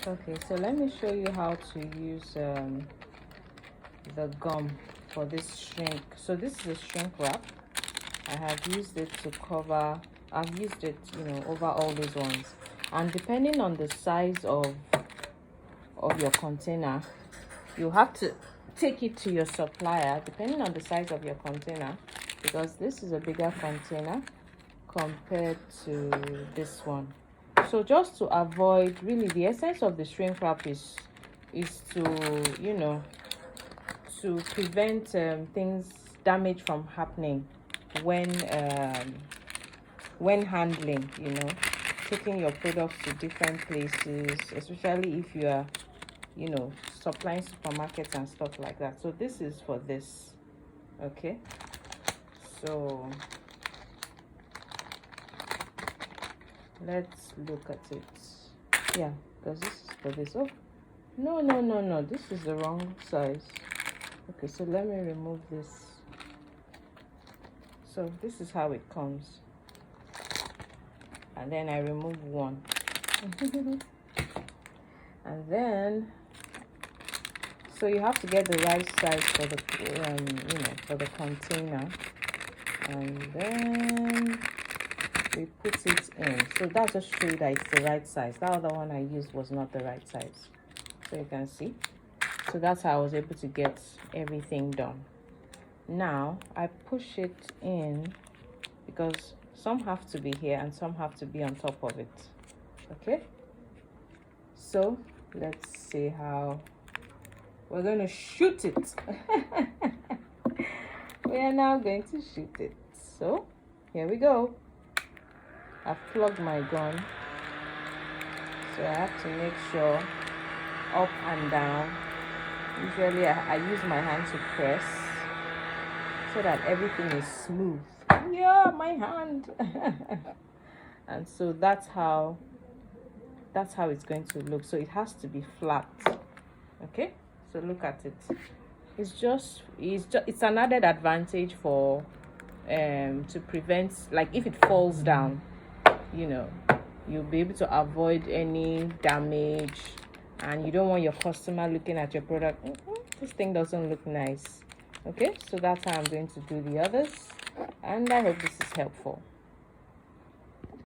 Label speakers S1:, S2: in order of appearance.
S1: Okay, so let me show you how to use the gum for this shrink. So this is a shrink wrap. I have used it to cover, I've used it, over all these ones. And depending on the size of your container, you have to take it to your supplier depending on the size of your container, because this is a bigger container compared to this one. So just to avoid, really the essence of the shrink wrap is to to prevent things, damage from happening when handling, taking your products to different places, especially if you are supplying supermarkets and stuff like that. So this is for this. Okay, so let's look at it. Yeah, because this is for this. Oh no, this is the wrong size. Okay, so let me remove this. So this is how it comes, and then I remove one. And then, so you have to get the right size for the for the container, and then we put it in. So that's just show you that it's the right size. That other one I used was not the right size, so you can see. So that's how I was able to get everything done. Now I push it in because some have to be here and some have to be on top of it. Okay, so let's see how we're going to shoot it. We are now going to shoot it. So here we go. I've plugged my gun, so I have to make sure up and down. Usually I use my hand to press so that everything is smooth. Yeah, my hand. And so that's how it's going to look. So it has to be flat. Okay, so look at it. It's an added advantage for to prevent, like, if it falls down, you'll be able to avoid any damage, and you don't want your customer looking at your product, this thing doesn't look nice. Okay, so that's how I'm going to do the others, and I hope this is helpful.